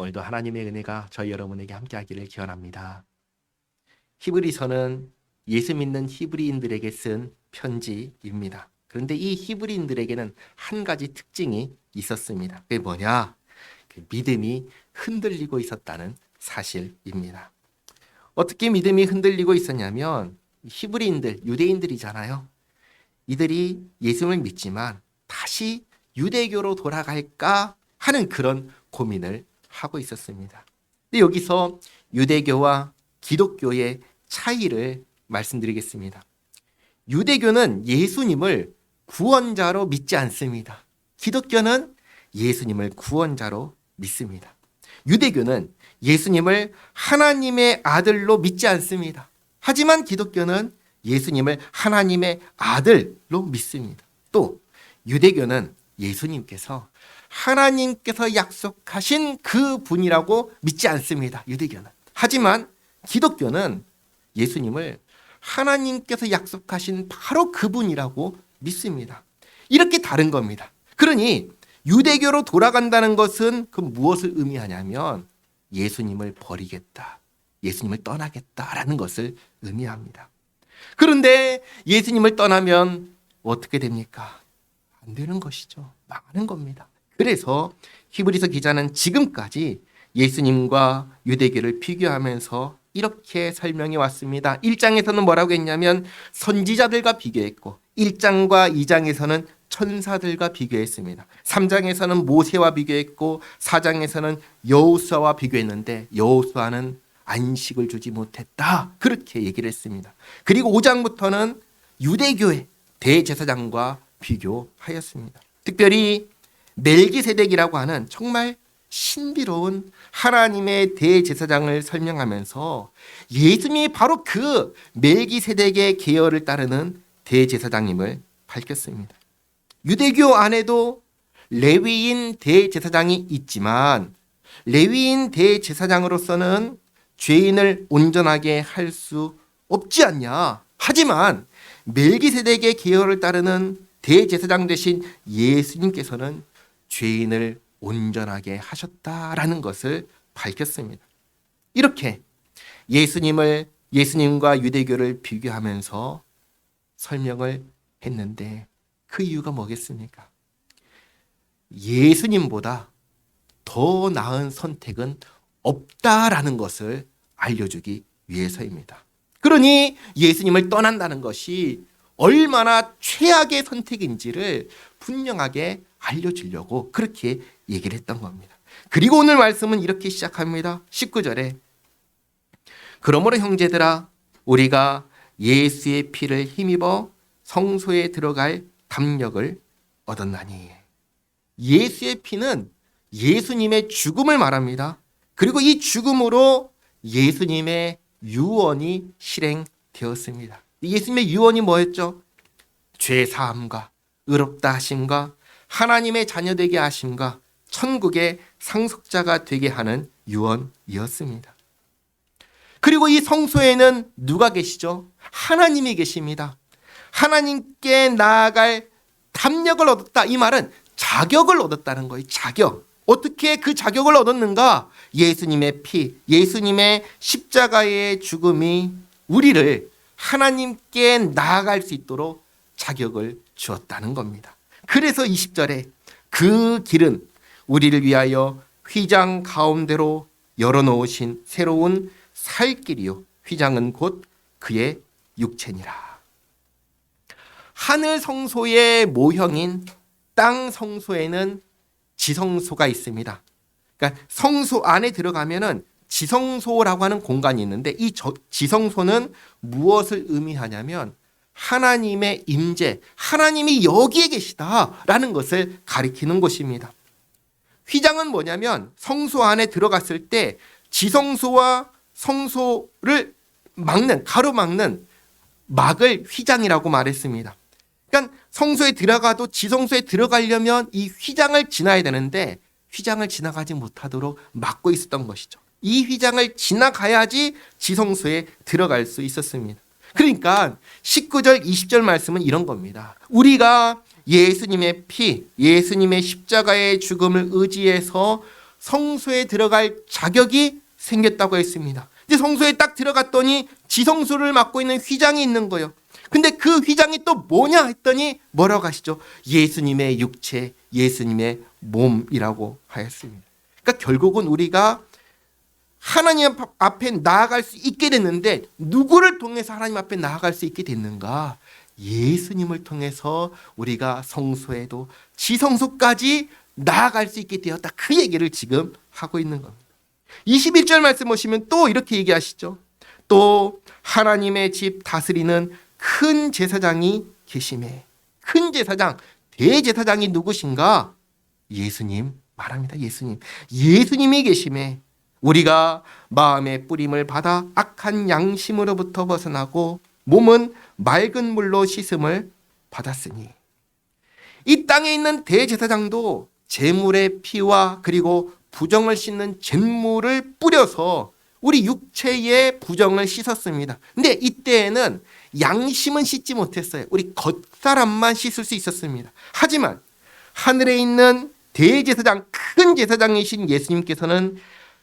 오늘도 하나님의 은혜가 저희 여러분에게 함께하기를 기원합니다. 히브리서는 예수 믿는 히브리인들에게 쓴 편지입니다. 그런데 이 히브리인들에게는 한 가지 특징이 있었습니다. 그게 뭐냐? 믿음이 흔들리고 있었다는 사실입니다. 어떻게 믿음이 흔들리고 있었냐면 히브리인들, 유대인들이잖아요. 이들이 예수를 믿지만 다시 유대교로 돌아갈까 하는 그런 고민을 하고 있었습니다. 근데 여기서 유대교와 기독교의 차이를 말씀드리겠습니다. 유대교는 예수님을 구원자로 믿지 않습니다. 기독교는 예수님을 구원자로 믿습니다. 유대교는 예수님을 하나님의 아들로 믿지 않습니다. 하지만 기독교는 예수님을 하나님의 아들로 믿습니다. 또 유대교는 예수님께서 하나님께서 약속하신 그 분이라고 믿지 않습니다. 유대교는. 하지만 기독교는 예수님을 하나님께서 약속하신 바로 그분이라고 믿습니다. 이렇게 다른 겁니다. 그러니 유대교로 돌아간다는 것은 그 무엇을 의미하냐면 예수님을 버리겠다, 예수님을 떠나겠다라는 것을 의미합니다. 그런데 예수님을 떠나면 어떻게 됩니까? 안 되는 것이죠. 망하는 겁니다. 그래서 히브리서 기자는 지금까지 예수님과 유대교를 비교하면서 이렇게 설명해 왔습니다. 1장에서는 뭐라고 했냐면 선지자들과 비교했고 1장과 2장에서는 천사들과 비교했습니다. 3장에서는 모세와 비교했고 4장에서는 여호수아와 비교했는데 여호수아는 안식을 주지 못했다. 그렇게 얘기를 했습니다. 그리고 5장부터는 유대교의 대제사장과 비교하였습니다. 특별히 멜기세덱이라고 하는 정말 신비로운 하나님의 대제사장을 설명하면서 예수님이 바로 그 멜기세덱의 계열을 따르는 대제사장임을 밝혔습니다. 유대교 안에도 레위인 대제사장이 있지만 레위인 대제사장으로서는 죄인을 온전하게 할 수 없지 않냐. 하지만 멜기세덱의 계열을 따르는 대제사장 되신 예수님께서는 죄인을 온전하게 하셨다라는 것을 밝혔습니다. 이렇게 예수님과 유대교를 비교하면서 설명을 했는데 그 이유가 뭐겠습니까? 예수님보다 더 나은 선택은 없다라는 것을 알려주기 위해서입니다. 그러니 예수님을 떠난다는 것이 얼마나 최악의 선택인지를 분명하게 알려주려고 그렇게 얘기를 했던 겁니다. 그리고 오늘 말씀은 이렇게 시작합니다. 19절에 그러므로 형제들아 우리가 예수의 피를 힘입어 성소에 들어갈 담력을 얻었나니. 예수의 피는 예수님의 죽음을 말합니다. 그리고 이 죽음으로 예수님의 유언이 실행되었습니다. 예수님의 유언이 뭐였죠? 죄 사함과 의롭다 하심과 하나님의 자녀되게 하심과 천국의 상속자가 되게 하는 유언이었습니다. 그리고 이 성소에는 누가 계시죠? 하나님이 계십니다. 하나님께 나아갈 담력을 얻었다. 이 말은 자격을 얻었다는 거예요. 자격. 어떻게 그 자격을 얻었는가? 예수님의 피, 예수님의 십자가의 죽음이 우리를 하나님께 나아갈 수 있도록 자격을 주었다는 겁니다. 그래서 20절에 그 길은 우리를 위하여 휘장 가운데로 열어놓으신 새로운 살 길이요 휘장은 곧 그의 육체니라. 하늘 성소의 모형인 땅 성소에는 지성소가 있습니다. 그러니까 성소 안에 들어가면은 지성소라고 하는 공간이 있는데 이 지성소는 무엇을 의미하냐면 하나님의 임재, 하나님이 여기에 계시다라는 것을 가리키는 곳입니다. 휘장은 뭐냐면 성소 안에 들어갔을 때 지성소와 성소를 가로막는 막을 휘장이라고 말했습니다. 그러니까 성소에 들어가도 지성소에 들어가려면 이 휘장을 지나야 되는데 휘장을 지나가지 못하도록 막고 있었던 것이죠. 이 휘장을 지나가야지 지성소에 들어갈 수 있었습니다. 그러니까 19절, 20절 말씀은 이런 겁니다. 우리가 예수님의 피, 예수님의 십자가의 죽음을 의지해서 성소에 들어갈 자격이 생겼다고 했습니다. 이제 성소에 딱 들어갔더니 지성소를 맡고 있는 휘장이 있는 거예요. 근데 그 휘장이 또 뭐냐 했더니 뭐라고 하시죠? 예수님의 육체, 예수님의 몸이라고 하였습니다. 그러니까 결국은 우리가 하나님 앞에 나아갈 수 있게 됐는데 누구를 통해서 하나님 앞에 나아갈 수 있게 됐는가? 예수님을 통해서 우리가 성소에도 지성소까지 나아갈 수 있게 되었다. 그 얘기를 지금 하고 있는 겁니다. 21절 말씀 보시면 또 이렇게 얘기하시죠. 또 하나님의 집 다스리는 큰 제사장이 계심에. 큰 제사장, 대제사장이 누구신가? 예수님 말합니다. 예수님이 계심에 우리가 마음의 뿌림을 받아 악한 양심으로부터 벗어나고 몸은 맑은 물로 씻음을 받았으니. 이 땅에 있는 대제사장도 제물의 피와 그리고 부정을 씻는 잿물을 뿌려서 우리 육체의 부정을 씻었습니다. 근데 이때에는 양심은 씻지 못했어요. 우리 겉사람만 씻을 수 있었습니다. 하지만 하늘에 있는 대제사장, 큰 제사장이신 예수님께서는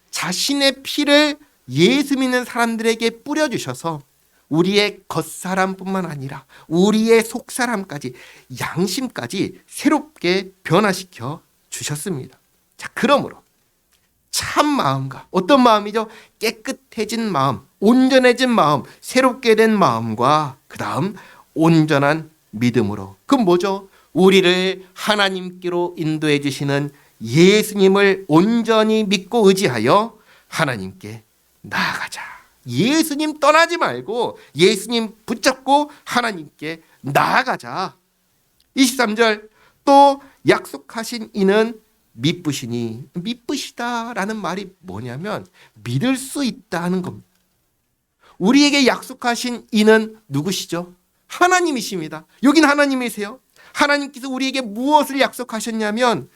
자신의 피를 예수 믿는 사람들에게 뿌려주셔서 우리의 겉사람뿐만 아니라 우리의 속사람까지, 양심까지 새롭게 변화시켜 주셨습니다. 자, 그러므로 참 마음과, 어떤 마음이죠? 깨끗해진 마음, 온전해진 마음, 새롭게 된 마음과 그 다음 온전한 믿음으로. 그럼 뭐죠? 우리를 하나님께로 인도해 주시는 예수님을 온전히 믿고 의지하여 하나님께 나아가자. 예수님 떠나지 말고 예수님 붙잡고 하나님께 나아가자. 23절, 또 약속하신 이는 믿으시니. 믿으시다라는 말이 뭐냐면 믿을 수 있다는 겁니다. 우리에게 약속하신 이는 누구시죠? 하나님이십니다. 여긴 하나님이세요. 하나님께서 우리에게 무엇을 약속하셨냐면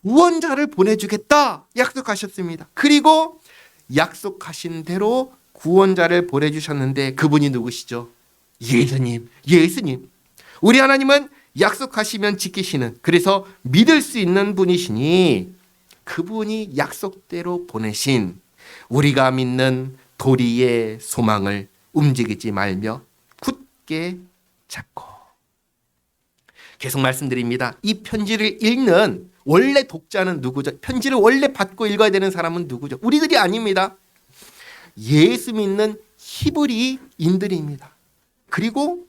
구원자를 보내주겠다 약속하셨습니다. 그리고 약속하신 대로 구원자를 보내주셨는데 그분이 누구시죠? 예수님. 우리 하나님은 약속하시면 지키시는, 그래서 믿을 수 있는 분이시니 그분이 약속대로 보내신 우리가 믿는 도리의 소망을 움직이지 말며 굳게 잡고. 계속 말씀드립니다. 이 편지를 읽는 원래 독자는 누구죠? 편지를 원래 받고 읽어야 되는 사람은 누구죠? 우리들이 아닙니다. 예수 믿는 히브리인들입니다. 그리고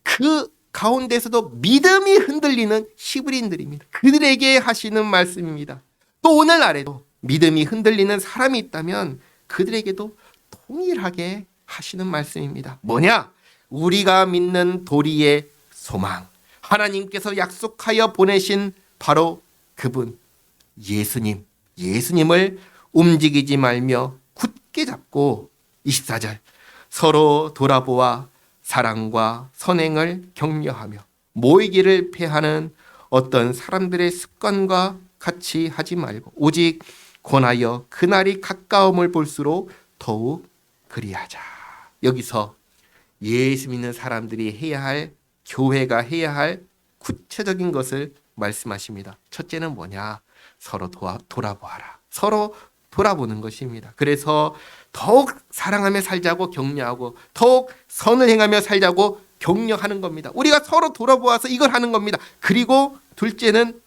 그 가운데서도 믿음이 흔들리는 히브리인들입니다. 그들에게 하시는 말씀입니다. 또 오늘날에도 믿음이 흔들리는 사람이 있다면 그들에게도 동일하게 하시는 말씀입니다. 뭐냐? 우리가 믿는 도리의 소망, 하나님께서 약속하여 보내신 바로 그분 예수님을 움직이지 말며 굳게 잡고. 24절, 서로 돌아보아 사랑과 선행을 격려하며 모이기를 패하는 어떤 사람들의 습관과 같이 하지 말고 오직 권하여 그날이 가까움을 볼수록 더욱 그리하자. 여기서 예수 믿는 사람들이 해야 할, 교회가 해야 할 구체적인 것을 말씀하십니다. 첫째는 뭐냐? 서로 돌아보아라. 서로 돌아보는 것입니다. 그래서 더욱 사랑하며 살자고 격려하고 더욱 선을 행하며 살자고 격려하는 겁니다. 우리가 서로 돌아보아서 이걸 하는 겁니다. 그리고 둘째는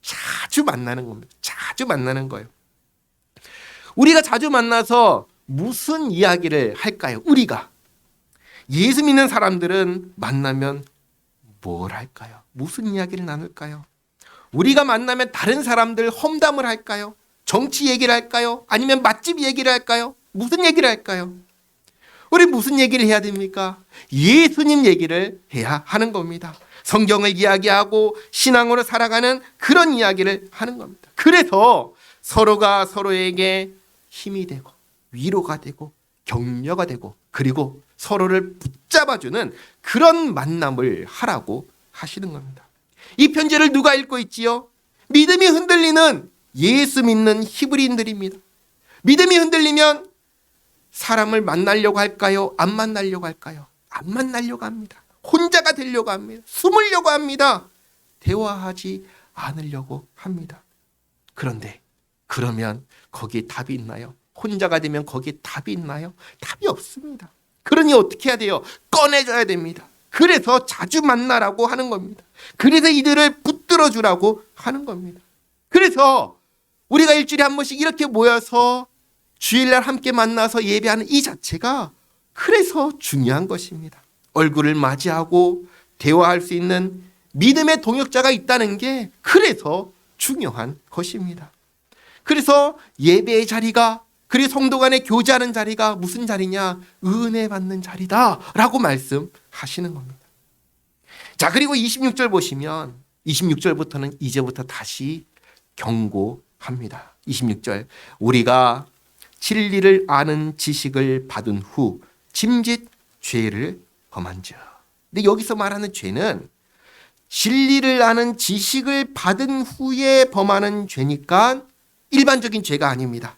자주 만나는 겁니다. 자주 만나는 거예요. 우리가 자주 만나서 무슨 이야기를 할까요? 우리가 예수 믿는 사람들은 만나면 뭘 할까요? 무슨 이야기를 나눌까요? 우리가 만나면 다른 사람들 험담을 할까요? 정치 얘기를 할까요? 아니면 맛집 얘기를 할까요? 무슨 얘기를 할까요? 우리 무슨 얘기를 해야 됩니까? 예수님 얘기를 해야 하는 겁니다. 성경을 이야기하고 신앙으로 살아가는 그런 이야기를 하는 겁니다. 그래서 서로가 서로에게 힘이 되고 위로가 되고 격려가 되고 그리고 서로를 붙잡아주는 그런 만남을 하라고 하시는 겁니다. 이 편지를 누가 읽고 있지요? 믿음이 흔들리는 예수 믿는 히브리인들입니다. 믿음이 흔들리면 사람을 만나려고 할까요? 안 만나려고 할까요? 안 만나려고 합니다. 혼자가 되려고 합니다. 숨으려고 합니다. 대화하지 않으려고 합니다. 그런데 그러면 거기에 답이 있나요? 혼자가 되면 거기에 답이 있나요? 답이 없습니다. 그러니 어떻게 해야 돼요? 꺼내줘야 됩니다. 그래서 자주 만나라고 하는 겁니다. 그래서 이들을 붙들어 주라고 하는 겁니다. 그래서 우리가 일주일에 한 번씩 이렇게 모여서 주일날 함께 만나서 예배하는 이 자체가 그래서 중요한 것입니다. 얼굴을 맞이하고 대화할 수 있는 믿음의 동역자가 있다는 게 그래서 중요한 것입니다. 그래서 예배의 자리가, 그리고 성도 간에 교제하는 자리가 무슨 자리냐? 은혜 받는 자리다라고 말씀하시는 겁니다. 자, 그리고 26절 보시면 26절부터는 이제부터 다시 경고합니다. 26절, 우리가 진리를 아는 지식을 받은 후 짐짓 죄를 범한즉. 근데 여기서 말하는 죄는 진리를 아는 지식을 받은 후에 범하는 죄니까 일반적인 죄가 아닙니다.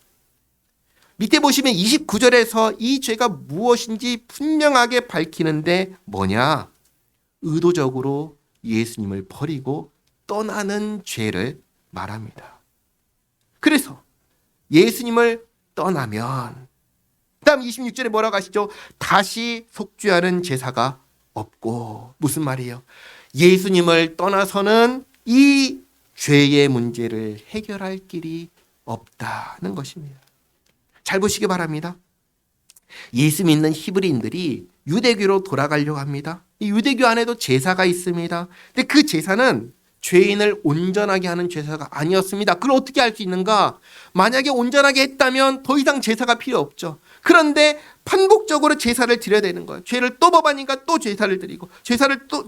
밑에 보시면 29절에서 이 죄가 무엇인지 분명하게 밝히는데 뭐냐? 의도적으로 예수님을 버리고 떠나는 죄를 말합니다. 그래서 예수님을 떠나면, 다음 26절에 뭐라고 하시죠? 다시 속죄하는 제사가 없고. 무슨 말이에요? 예수님을 떠나서는 이 죄의 문제를 해결할 길이 없다는 것입니다. 잘 보시기 바랍니다. 예수 믿는 히브리인들이 유대교로 돌아가려고 합니다. 이 유대교 안에도 제사가 있습니다. 근데 그 제사는 죄인을 온전하게 하는 제사가 아니었습니다. 그걸 어떻게 알 수 있는가? 만약에 온전하게 했다면 더 이상 제사가 필요 없죠. 그런데 반복적으로 제사를 드려야 되는 거예요. 죄를 또 범하니까 또 제사를 드리고,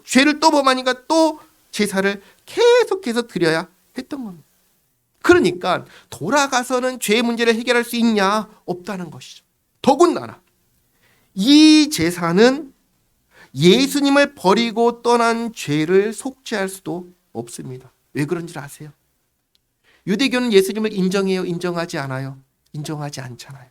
죄를 또 범하니까 또 제사를 계속해서 드려야 했던 겁니다. 그러니까 돌아가서는 죄의 문제를 해결할 수 있냐? 없다는 것이죠. 더군다나 이 제사는 예수님을 버리고 떠난 죄를 속죄할 수도 없습니다. 왜 그런지 아세요? 유대교는 예수님을 인정해요? 인정하지 않아요? 인정하지 않잖아요.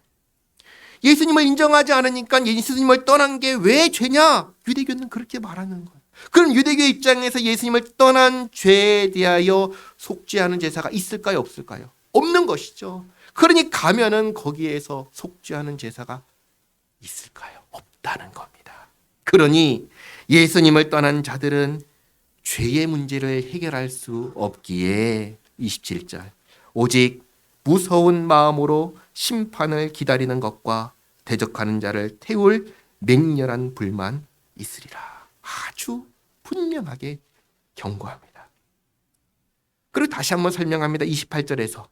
예수님을 인정하지 않으니까 예수님을 떠난 게 왜 죄냐? 유대교는 그렇게 말하는 거예요. 그럼 유대교 입장에서 예수님을 떠난 죄에 대하여 속죄하는 제사가 있을까요? 없을까요? 없는 것이죠. 그러니 가면은 거기에서 속죄하는 제사가 있을까요? 없다는 겁니다. 그러니 예수님을 떠난 자들은 죄의 문제를 해결할 수 없기에 27절, 오직 무서운 마음으로 심판을 기다리는 것과 대적하는 자를 태울 맹렬한 불만 있으리라. 아주 분명하게 경고합니다. 그리고 다시 한번 설명합니다. 28절에서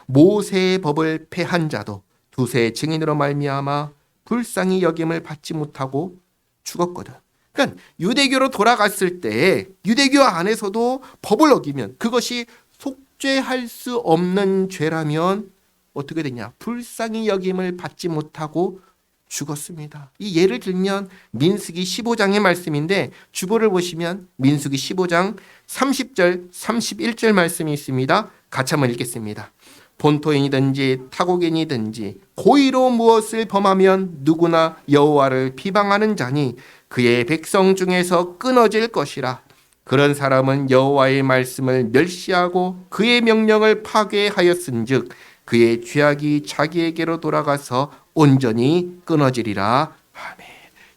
모세의 법을 폐한 자도 두세 증인으로 말미암아 불쌍히 여김을 받지 못하고 죽었거든. 그러니까 유대교로 돌아갔을 때 유대교 안에서도 법을 어기면 그것이 속죄할 수 없는 죄라면 어떻게 되냐? 불쌍히 여김을 받지 못하고 죽었습니다. 이 예를 들면 민수기 15장의 말씀인데 주보를 보시면 민수기 15장 30절 31절 말씀이 있습니다. 같이 한번 읽겠습니다. 본토인이든지 타국인이든지 고의로 무엇을 범하면 누구나 여호와를 비방하는 자니 그의 백성 중에서 끊어질 것이라. 그런 사람은 여호와의 말씀을 멸시하고 그의 명령을 파괴하였은즉 그의 죄악이 자기에게로 돌아가서 온전히 끊어지리라. 아멘.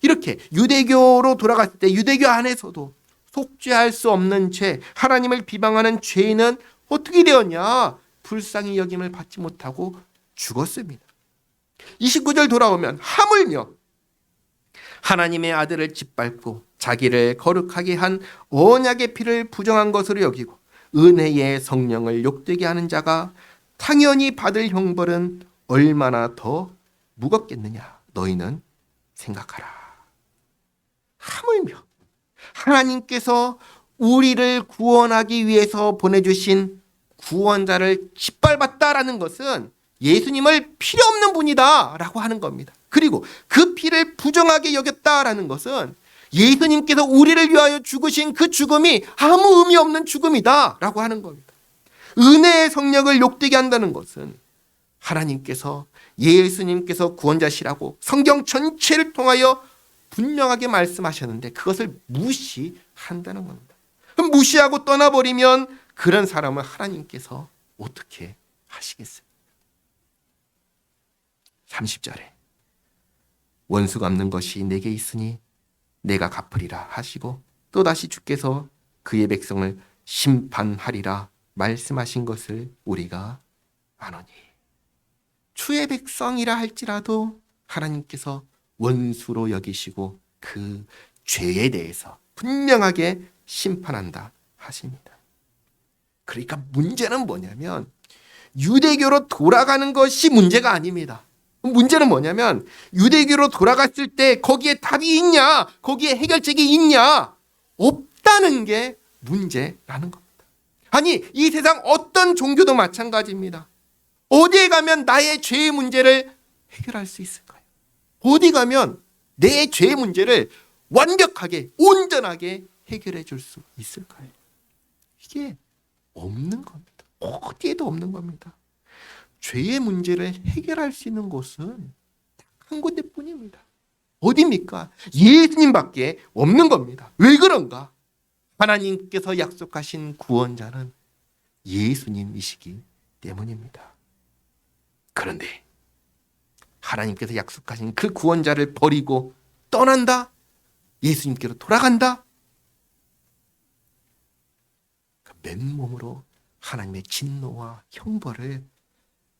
이렇게 유대교로 돌아갔을 때 유대교 안에서도 속죄할 수 없는 죄, 하나님을 비방하는 죄인은 어떻게 되었냐? 불쌍히 여김을 받지 못하고 죽었습니다. 29절 돌아오면 하물며 하나님의 아들을 짓밟고 자기를 거룩하게 한 언약의 피를 부정한 것으로 여기고 은혜의 성령을 욕되게 하는 자가 당연히 받을 형벌은 얼마나 더 무겁겠느냐 너희는 생각하라. 하물며 하나님께서 우리를 구원하기 위해서 보내주신 구원자를 짓밟았다라는 것은 예수님을 필요 없는 분이다라고 하는 겁니다. 그리고 그 피를 부정하게 여겼다라는 것은 예수님께서 우리를 위하여 죽으신 그 죽음이 아무 의미 없는 죽음이다라고 하는 겁니다. 은혜의 성령을 욕되게 한다는 것은 하나님께서 예수님께서 구원자시라고 성경 전체를 통하여 분명하게 말씀하셨는데 그것을 무시한다는 겁니다. 그럼 무시하고 떠나버리면 그런 사람을 하나님께서 어떻게 하시겠어요? 30절에 원수 갚는 것이 내게 있으니 내가 갚으리라 하시고 또다시 주께서 그의 백성을 심판하리라 말씀하신 것을 우리가 아노니, 주의 백성이라 할지라도 하나님께서 원수로 여기시고 그 죄에 대해서 분명하게 심판한다 하십니다. 그러니까 문제는 뭐냐면 유대교로 돌아가는 것이 문제가 아닙니다. 문제는 뭐냐면 유대교로 돌아갔을 때 거기에 답이 있냐, 거기에 해결책이 있냐, 없다는 게 문제라는 겁니다. 아니, 이 세상 어떤 종교도 마찬가지입니다. 어디에 가면 나의 죄의 문제를 해결할 수 있을까요? 어디 가면 내 죄의 문제를 완벽하게 온전하게 해결해 줄 수 있을까요? 이게 없는 겁니다. 어디에도 없는 겁니다. 죄의 문제를 해결할 수 있는 곳은 딱 한 군데뿐입니다. 어디입니까? 예수님밖에 없는 겁니다. 왜 그런가? 하나님께서 약속하신 구원자는 예수님이시기 때문입니다. 그런데 하나님께서 약속하신 그 구원자를 버리고 떠난다? 예수님께로 돌아간다? 맨몸으로 하나님의 진노와 형벌을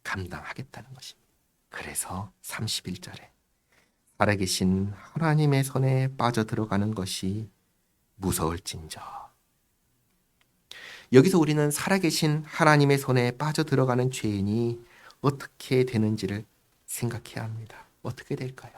감당하겠다는 것입니다. 그래서 31절에 살아계신 하나님의 손에 빠져들어가는 것이 무서울진저. 여기서 우리는 살아계신 하나님의 손에 빠져들어가는 죄인이 어떻게 되는지를 생각해야 합니다. 어떻게 될까요?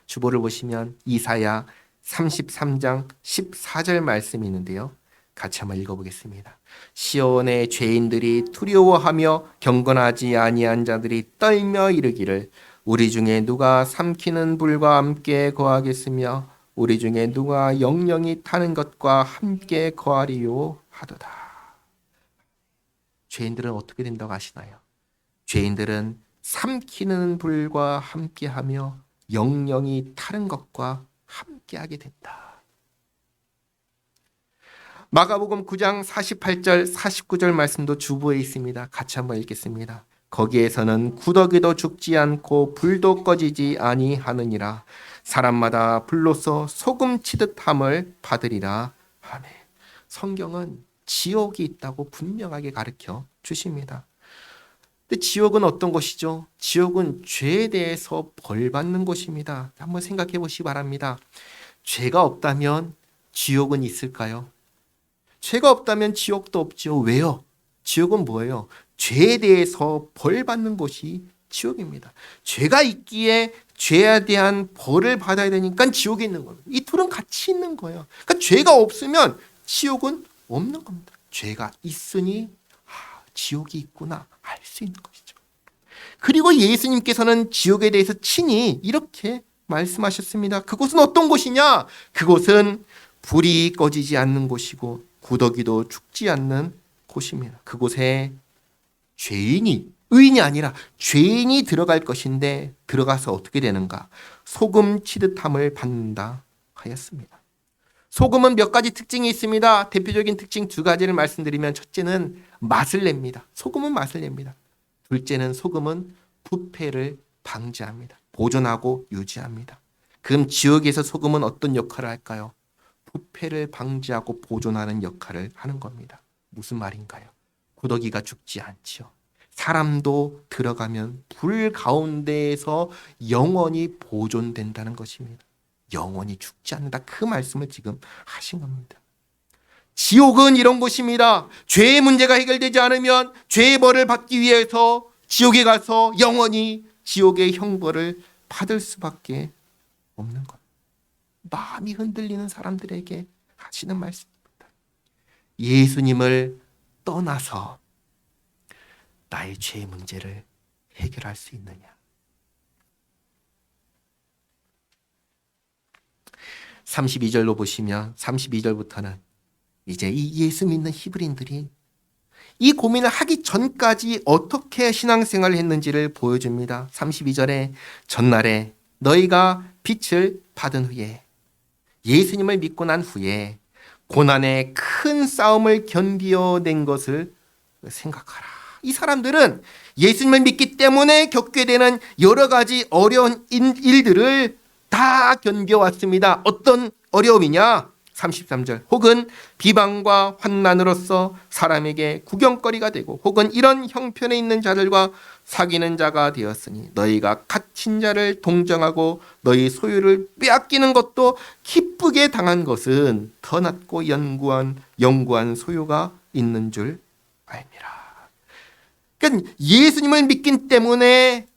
주보를 보시면 이사야 33장 14절 말씀이 있는데요. 같이 한번 읽어보겠습니다. 시온의 죄인들이 두려워하며 경건하지 아니한 자들이 떨며 이르기를 우리 중에 누가 삼키는 불과 함께 거하겠으며 우리 중에 누가 영영이 타는 것과 함께 거하리요 하도다. 죄인들은 어떻게 된다고 하시나요? 죄인들은 삼키는 불과 함께하며 영영이 타는 것과 함께하게 된다. 마가복음 9장 48절 49절 말씀도 주보에 있습니다. 같이 한번 읽겠습니다. 거기에서는 구더기도 죽지 않고 불도 꺼지지 아니하느니라. 사람마다 불로서 소금 치듯 함을 받으리라. 아멘. 성경은 지옥이 있다고 분명하게 가르쳐 주십니다. 근데 지옥은 어떤 곳이죠? 지옥은 죄에 대해서 벌 받는 곳입니다. 한번 생각해 보시기 바랍니다. 죄가 없다면 지옥은 있을까요? 죄가 없다면 지옥도 없죠. 왜요? 지옥은 뭐예요? 죄에 대해서 벌 받는 곳이 지옥입니다. 죄가 있기에 죄에 대한 벌을 받아야 되니까 지옥이 있는 겁니다. 이 둘은 같이 있는 거예요. 그러니까 죄가 없으면 지옥은 없는 겁니다. 죄가 있으니 지옥이 있구나 알 수 있는 것이죠. 그리고 예수님께서는 지옥에 대해서 친히 이렇게 말씀하셨습니다. 그곳은 어떤 곳이냐? 그곳은 불이 꺼지지 않는 곳이고 구더기도 죽지 않는 곳입니다. 그곳에 의인이 아니라 죄인이 들어갈 것인데 들어가서 어떻게 되는가? 소금 치듯함을 받는다 하였습니다. 소금은 몇 가지 특징이 있습니다. 대표적인 특징 두 가지를 말씀드리면, 첫째는 맛을 냅니다. 소금은 맛을 냅니다. 둘째는 소금은 부패를 방지합니다. 보존하고 유지합니다. 그럼 지옥에서 소금은 어떤 역할을 할까요? 부패를 방지하고 보존하는 역할을 하는 겁니다. 무슨 말인가요? 구더기가 죽지 않지요. 사람도 들어가면 불 가운데에서 영원히 보존된다는 것입니다. 영원히 죽지 않는다. 그 말씀을 지금 하신 겁니다. 지옥은 이런 곳입니다. 죄의 문제가 해결되지 않으면 죄의 벌을 받기 위해서 지옥에 가서 영원히 지옥의 형벌을 받을 수밖에 없는 것. 마음이 흔들리는 사람들에게 하시는 말씀입니다. 예수님을 떠나서 나의 죄의 문제를 해결할 수 있느냐? 32절로 보시면 32절부터는 이제 이 예수 믿는 히브리인들이 이 고민을 하기 전까지 어떻게 신앙생활을 했는지를 보여줍니다. 32절에 전날에 너희가 빛을 받은 후에, 예수님을 믿고 난 후에 고난의 큰 싸움을 견디어낸 것을 생각하라. 이 사람들은 예수님을 믿기 때문에 겪게 되는 여러 가지 어려운 일들을 다 견뎌왔습니다. 어떤 어려움이냐? 33절. 혹은 비방과 환난으로서 사람에게 구경거리가 되고 혹은 이런 형편에 있는 자들과 사귀는 자가 되었으니 너희가 갇힌 자를 동정하고 너희 소유를 빼앗기는 것도 기쁘게 당한 것은 더 낫고 영구한 소유가 있는 줄 알미라. 그러니까 예수님을 믿기 때문에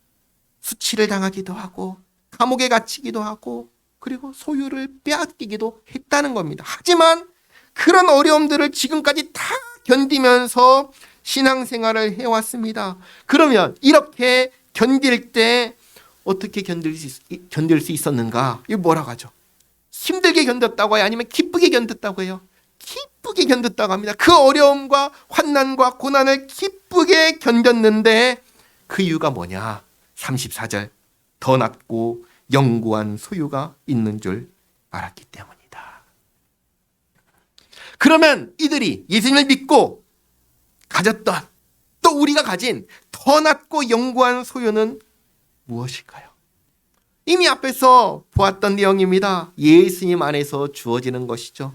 수치를 당하기도 하고 감옥에 갇히기도 하고 그리고 소유를 빼앗기기도 했다는 겁니다. 하지만 그런 어려움들을 지금까지 다 견디면서 신앙생활을 해왔습니다. 그러면 이렇게 견딜 때 어떻게 견딜 수 있었는가? 이거 뭐라고 하죠? 힘들게 견뎠다고 해요? 아니면 기쁘게 견뎠다고 해요? 기쁘게 견뎠다고 합니다. 그 어려움과 환난과 고난을 기쁘게 견뎠는데 그 이유가 뭐냐? 34절. 더 낫고 영구한 소유가 있는 줄 알았기 때문이다. 그러면 이들이 예수님을 믿고 가졌던 또 우리가 가진 더 낫고 영구한 소유는 무엇일까요? 이미 앞에서 보았던 내용입니다. 예수님 안에서 주어지는 것이죠.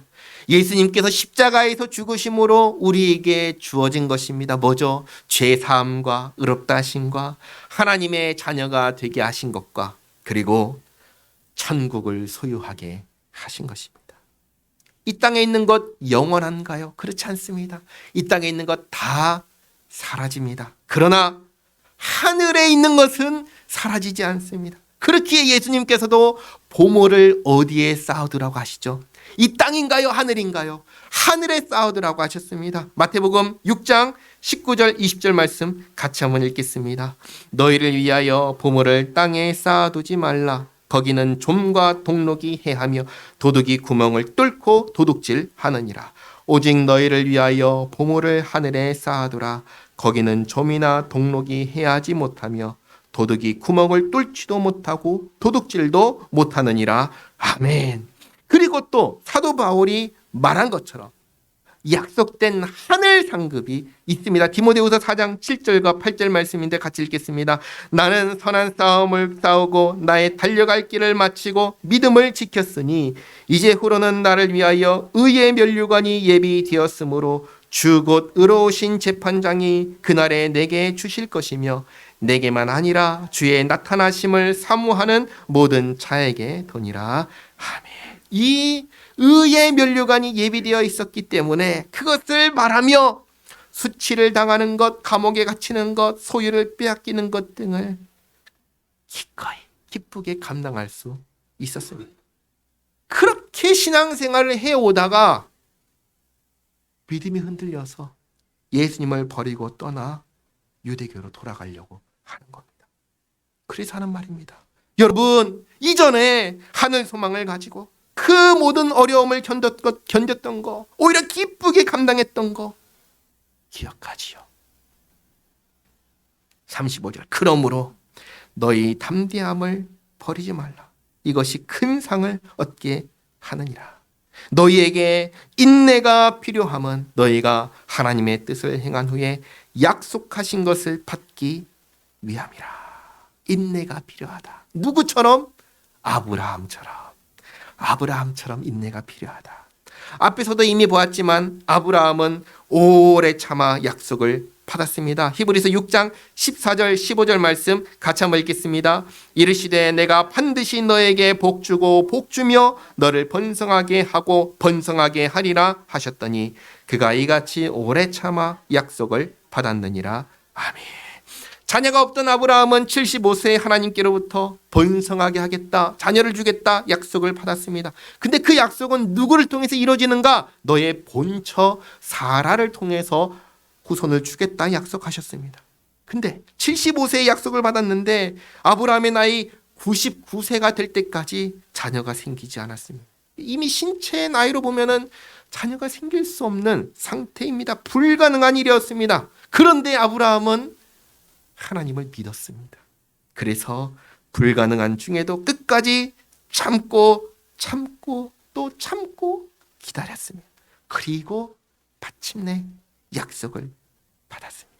예수님께서 십자가에서 죽으심으로 우리에게 주어진 것입니다. 뭐죠? 죄 사함과 의롭다 하심과 하나님의 자녀가 되게 하신 것과 그리고 천국을 소유하게 하신 것입니다. 이 땅에 있는 것 영원한가요? 그렇지 않습니다. 이 땅에 있는 것 다 사라집니다. 그러나 하늘에 있는 것은 사라지지 않습니다. 그렇기에 예수님께서도 보물을 어디에 쌓아두라고 하시죠? 이 땅인가요? 하늘인가요? 하늘에 쌓아두라고 하셨습니다. 마태복음 6장 19절 20절 말씀 같이 한번 읽겠습니다. 너희를 위하여 보물을 땅에 쌓아두지 말라. 거기는 좀과 독록이 해하며 도둑이 구멍을 뚫고 도둑질하느니라. 오직 너희를 위하여 보물을 하늘에 쌓아두라. 거기는 좀이나 독록이 해하지 못하며 도둑이 구멍을 뚫지도 못하고 도둑질도 못하느니라. 아멘. 그리고 또 사도 바울이 말한 것처럼 약속된 하늘 상급이 있습니다. 디모데후서 4장 7절과 8절 말씀인데 같이 읽겠습니다. 나는 선한 싸움을 싸우고 나의 달려갈 길을 마치고 믿음을 지켰으니 이제 후로는 나를 위하여 의의 면류관이 예비되었으므로 주 곧 의로우신 재판장이 그날에 내게 주실 것이며 내게만 아니라 주의 나타나심을 사모하는 모든 자에게 도니라. 아멘. 이 의의 면류관이 예비되어 있었기 때문에 그것을 말하며 수치를 당하는 것, 감옥에 갇히는 것, 소유를 빼앗기는 것 등을 기꺼이 기쁘게 감당할 수 있었습니다. 그렇게 신앙생활을 해오다가 믿음이 흔들려서 예수님을 버리고 떠나 유대교로 돌아가려고 하는 겁니다. 그래서 하는 말입니다. 여러분, 이전에 하늘 소망을 가지고 그 모든 어려움을 견뎠던 거, 오히려 기쁘게 감당했던 거 기억하지요. 35절. 그러므로 너희 담대함을 버리지 말라. 이것이 큰 상을 얻게 하느니라. 너희에게 인내가 필요함은 너희가 하나님의 뜻을 행한 후에 약속하신 것을 받기 위함이라. 인내가 필요하다. 누구처럼? 아브라함처럼 인내가 필요하다. 앞에서도 이미 보았지만 아브라함은 오래 참아 약속을 받았습니다. 히브리서 6장 14절 15절 말씀 같이 한번 읽겠습니다. 이르시되 내가 반드시 너에게 복주고 복주며 너를 번성하게 하고 번성하게 하리라 하셨더니 그가 이같이 오래 참아 약속을 받았느니라. 아멘. 자녀가 없던 아브라함은 75세에 하나님께로부터 번성하게 하겠다, 자녀를 주겠다 약속을 받았습니다. 근데 그 약속은 누구를 통해서 이루어지는가? 너의 본처 사라를 통해서 후손을 주겠다 약속하셨습니다. 근데 75세의 약속을 받았는데 아브라함의 나이 99세가 될 때까지 자녀가 생기지 않았습니다. 이미 신체의 나이로 보면은 자녀가 생길 수 없는 상태입니다. 불가능한 일이었습니다. 그런데 아브라함은 하나님을 믿었습니다. 그래서 불가능한 중에도 끝까지 참고 또 참고 기다렸습니다. 그리고 마침내 약속을 받았습니다.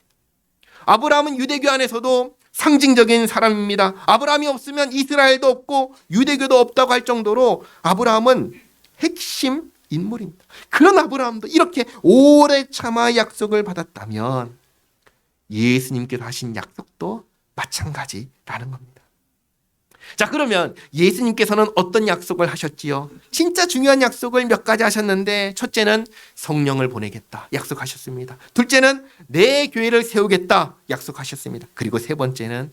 아브라함은 유대교 안에서도 상징적인 사람입니다. 아브라함이 없으면 이스라엘도 없고 유대교도 없다고 할 정도로 아브라함은 핵심 인물입니다. 그런 아브라함도 이렇게 오래 참아 약속을 받았다면 예수님께서 하신 약속도 마찬가지라는 겁니다. 자, 그러면 예수님께서는 어떤 약속을 하셨지요? 진짜 중요한 약속을 몇 가지 하셨는데, 첫째는 성령을 보내겠다 약속하셨습니다. 둘째는 내 교회를 세우겠다 약속하셨습니다. 그리고 세 번째는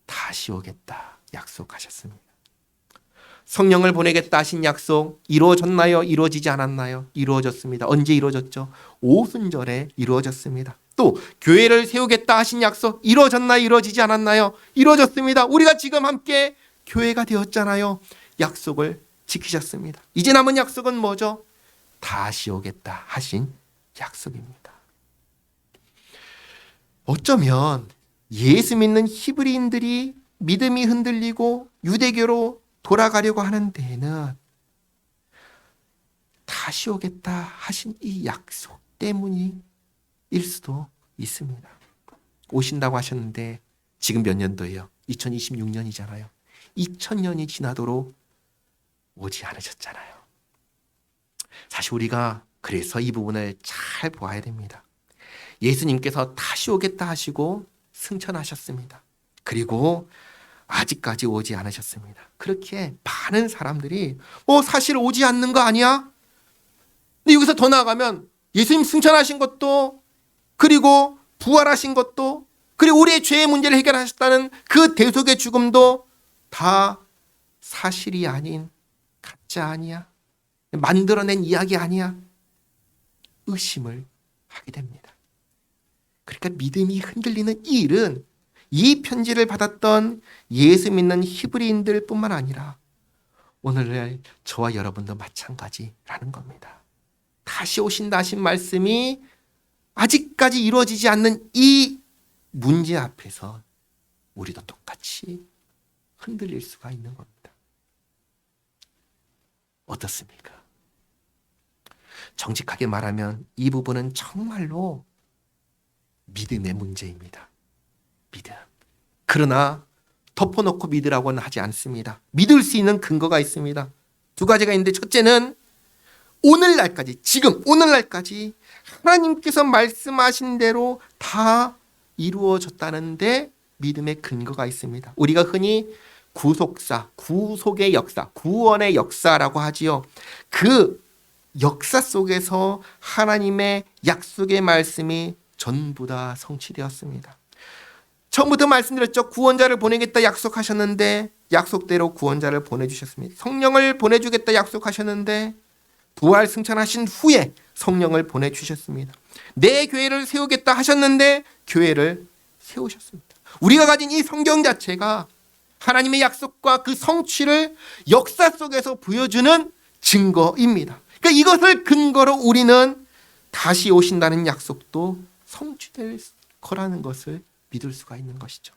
다시 오겠다 약속하셨습니다. 성령을 보내겠다 하신 약속 이루어졌나요? 이루어지지 않았나요? 이루어졌습니다. 언제 이루어졌죠? 오순절에 이루어졌습니다. 또 교회를 세우겠다 하신 약속 이루어졌나요? 이루어지지 않았나요? 이루어졌습니다. 우리가 지금 함께 교회가 되었잖아요. 약속을 지키셨습니다. 이제 남은 약속은 뭐죠? 다시 오겠다 하신 약속입니다. 어쩌면 예수 믿는 히브리인들이 믿음이 흔들리고 유대교로 돌아가려고 하는 데에는 다시 오겠다 하신 이 약속 때문일 수도 있습니다. 오신다고 하셨는데 지금 몇 년도예요? 2026년이잖아요. 2000년이 지나도록 오지 않으셨잖아요. 사실 우리가 그래서 이 부분을 잘 보아야 됩니다. 예수님께서 다시 오겠다 하시고 승천하셨습니다. 그리고 아직까지 오지 않으셨습니다. 그렇게 많은 사람들이 사실 오지 않는 거 아니야? 근데 여기서 더 나아가면 예수님 승천하신 것도, 그리고 부활하신 것도, 그리고 우리의 죄의 문제를 해결하셨다는 그 대속의 죽음도 다 사실이 아닌, 가짜 아니야? 만들어낸 이야기 아니야? 의심을 하게 됩니다. 그러니까 믿음이 흔들리는 이 일은 이 편지를 받았던 예수 믿는 히브리인들 뿐만 아니라 오늘날 저와 여러분도 마찬가지라는 겁니다. 다시 오신다 하신 말씀이 아직까지 이루어지지 않는 이 문제 앞에서 우리도 똑같이 흔들릴 수가 있는 겁니다. 어떻습니까? 정직하게 말하면 이 부분은 정말로 믿음의 문제입니다. 믿음. 그러나 덮어놓고 믿으라고는 하지 않습니다. 믿을 수 있는 근거가 있습니다. 두 가지가 있는데, 첫째는 오늘날까지, 지금 오늘날까지 하나님께서 말씀하신 대로 다 이루어졌다는데 믿음의 근거가 있습니다. 우리가 흔히 구속사, 구속의 역사, 구원의 역사라고 하지요. 그 역사 속에서 하나님의 약속의 말씀이 전부 다 성취되었습니다. 처음부터 말씀드렸죠. 구원자를 보내겠다 약속하셨는데 약속대로 구원자를 보내주셨습니다. 성령을 보내주겠다 약속하셨는데 부활 승천하신 후에 성령을 보내주셨습니다. 내 교회를 세우겠다 하셨는데 교회를 세우셨습니다. 우리가 가진 이 성경 자체가 하나님의 약속과 그 성취를 역사 속에서 보여주는 증거입니다. 그러니까 이것을 근거로 우리는 다시 오신다는 약속도 성취될 거라는 것을 믿을 수가 있는 것이죠.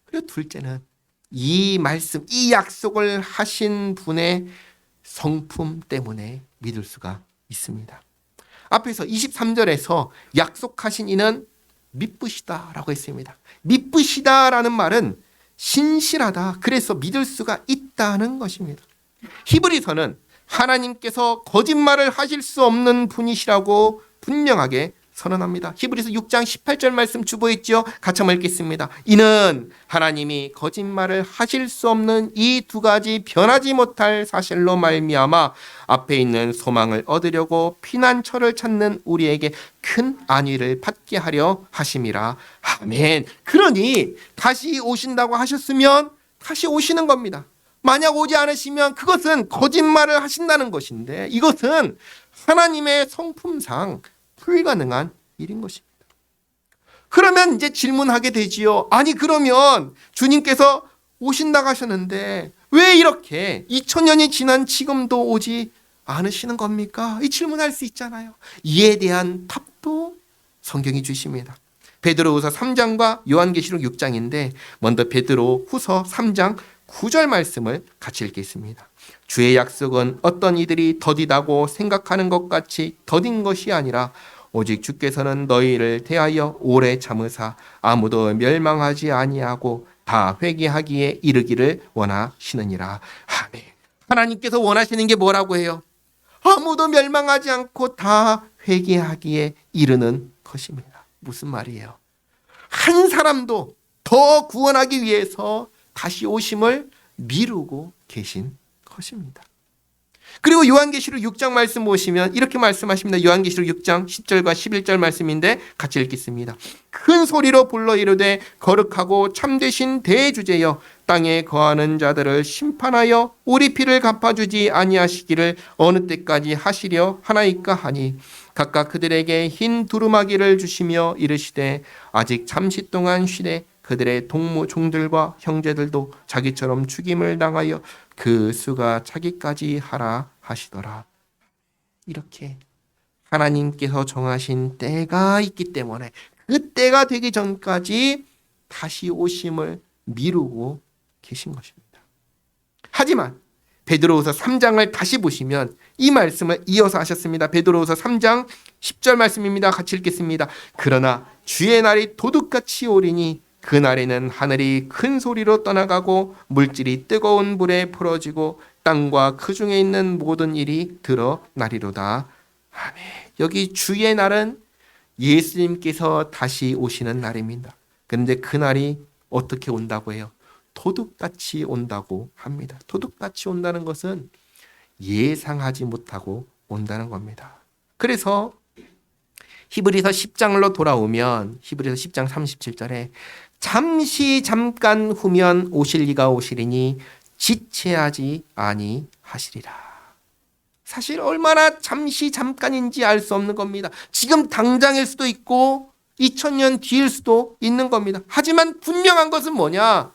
그리고 둘째는 이 말씀, 이 약속을 하신 분의 성품 때문에 믿을 수가 있습니다. 앞에서 23절에서 약속하신 이는 미쁘시다라고 했습니다. 미쁘시다라는 말은 신실하다, 그래서 믿을 수가 있다는 것입니다. 히브리서는 하나님께서 거짓말을 하실 수 없는 분이시라고 분명하게 선언합니다. 히브리서 6장 18절 말씀 주보했죠. 같이 한번 읽겠습니다. 이는 하나님이 거짓말을 하실 수 없는 이 두 가지 변하지 못할 사실로 말미암아 앞에 있는 소망을 얻으려고 피난처를 찾는 우리에게 큰 안위를 받게 하려 하심이라. 아멘. 그러니 다시 오신다고 하셨으면 다시 오시는 겁니다. 만약 오지 않으시면 그것은 거짓말을 하신다는 것인데, 이것은 하나님의 성품상 불가능한 일인 것입니다. 그러면 이제 질문하게 되지요. 아니, 그러면 주님께서 오신다고 하셨는데 왜 이렇게 2000년이 지난 지금도 오지 않으시는 겁니까? 이 질문할 수 있잖아요. 이에 대한 답도 성경이 주십니다. 베드로후서 3장과 요한계시록 6장인데 먼저 베드로후서 3장 9절 말씀을 같이 읽겠습니다. 주의 약속은 어떤 이들이 더디다고 생각하는 것 같이 더딘 것이 아니라 오직 주께서는 너희를 대하여 오래 참으사 아무도 멸망하지 아니하고 다 회개하기에 이르기를 원하시느니라. 아멘. 하나님께서 원하시는 게 뭐라고 해요? 아무도 멸망하지 않고 다 회개하기에 이르는 것입니다. 무슨 말이에요? 한 사람도 더 구원하기 위해서 다시 오심을 미루고 계신 것입니다. 그리고 요한계시록 6장 말씀 보시면 이렇게 말씀하십니다. 요한계시록 6장 10절과 11절 말씀인데 같이 읽겠습니다. 큰 소리로 불러 이르되 거룩하고 참되신 대주제여 땅에 거하는 자들을 심판하여 우리 피를 갚아주지 아니하시기를 어느 때까지 하시려 하나이까 하니 각각 그들에게 흰 두루마기를 주시며 이르시되 아직 잠시 동안 쉬되 그들의 동무 종들과 형제들도 자기처럼 죽임을 당하여 그 수가 차기까지 하라 하시더라. 이렇게 하나님께서 정하신 때가 있기 때문에 그 때가 되기 전까지 다시 오심을 미루고 계신 것입니다. 하지만 베드로후서 3장을 다시 보시면 이 말씀을 이어서 하셨습니다. 베드로후서 3장 10절 말씀입니다. 같이 읽겠습니다. 그러나 주의 날이 도둑같이 오리니 그날에는 하늘이 큰 소리로 떠나가고 물질이 뜨거운 불에 풀어지고 땅과 그 중에 있는 모든 일이 드러나리로다. 아멘. 여기 주의 날은 예수님께서 다시 오시는 날입니다. 그런데 그날이 어떻게 온다고 해요? 도둑같이 온다고 합니다. 도둑같이 온다는 것은 예상하지 못하고 온다는 겁니다. 그래서 히브리서 10장으로 돌아오면 히브리서 10장 37절에 잠시 잠깐 후면 오실 이가 오시리니 지체하지 아니하시리라. 사실 얼마나 잠시 잠깐인지 알 수 없는 겁니다. 지금 당장일 수도 있고 2000년 뒤일 수도 있는 겁니다. 하지만 분명한 것은 뭐냐?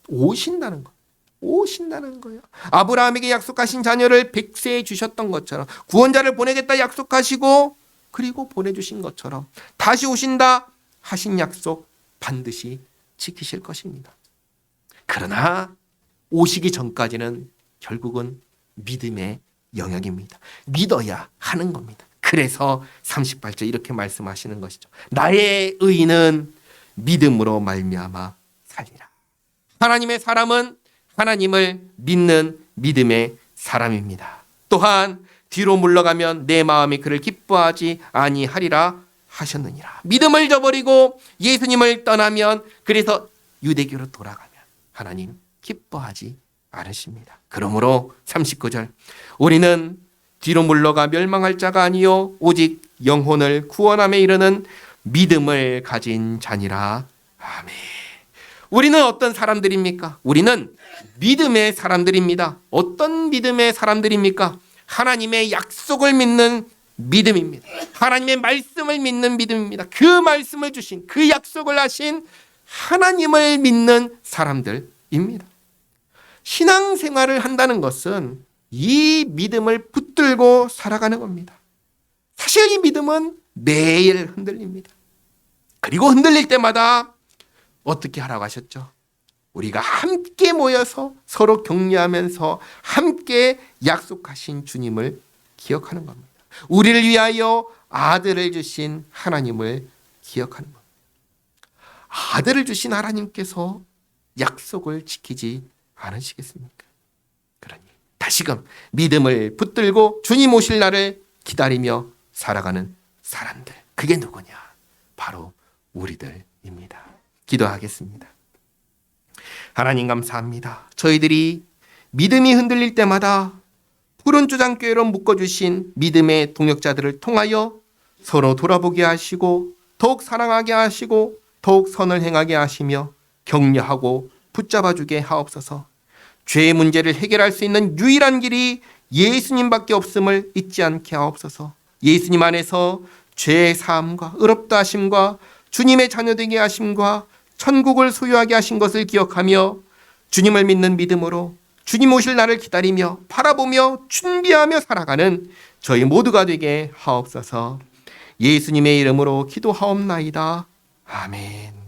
오신다는 거. 오신다는 거예요. 아브라함에게 약속하신 자녀를 100세에 주셨던 것처럼 구원자를 보내겠다 약속하시고 그리고 보내주신 것처럼 다시 오신다 하신 약속 반드시 지키실 것입니다. 그러나 오시기 전까지는 결국은 믿음의 영역입니다. 믿어야 하는 겁니다. 그래서 38절 이렇게 말씀하시는 것이죠. 나의 의인은 믿음으로 말미암아 살리라. 하나님의 사람은 하나님을 믿는 믿음의 사람입니다. 또한 뒤로 물러가면 내 마음이 그를 기뻐하지 아니하리라 하셨느니라. 믿음을 저버리고 예수님을 떠나면 그래서 유대교로 돌아가면 하나님 기뻐하지 않으십니다. 그러므로 39절 우리는 뒤로 물러가 멸망할 자가 아니요 오직 영혼을 구원함에 이르는 믿음을 가진 자니라. 아멘. 우리는 어떤 사람들입니까? 우리는 믿음의 사람들입니다. 어떤 믿음의 사람들입니까? 하나님의 약속을 믿는 믿음입니다. 하나님의 말씀을 믿는 믿음입니다. 그 말씀을 주신 그 약속을 하신 하나님을 믿는 사람들입니다. 신앙생활을 한다는 것은 이 믿음을 붙들고 살아가는 겁니다. 사실 이 믿음은 매일 흔들립니다. 그리고 흔들릴 때마다 어떻게 하라고 하셨죠? 우리가 함께 모여서 서로 격려하면서 함께 약속하신 주님을 기억하는 겁니다. 우리를 위하여 아들을 주신 하나님을 기억하는 겁니다. 아들을 주신 하나님께서 약속을 지키지 않으시겠습니까? 그러니 다시금 믿음을 붙들고 주님 오실 날을 기다리며 살아가는 사람들, 그게 누구냐? 바로 우리들입니다. 기도하겠습니다. 하나님 감사합니다. 저희들이 믿음이 흔들릴 때마다 푸른 주장교회로 묶어주신 믿음의 동역자들을 통하여 서로 돌아보게 하시고 더욱 사랑하게 하시고 더욱 선을 행하게 하시며 격려하고 붙잡아주게 하옵소서. 죄의 문제를 해결할 수 있는 유일한 길이 예수님밖에 없음을 잊지 않게 하옵소서. 예수님 안에서 죄의 사함과 의롭다 하심과 주님의 자녀되게 하심과 천국을 소유하게 하신 것을 기억하며 주님을 믿는 믿음으로 주님 오실 날을 기다리며 바라보며 준비하며 살아가는 저희 모두가 되게 하옵소서. 예수님의 이름으로 기도하옵나이다. 아멘.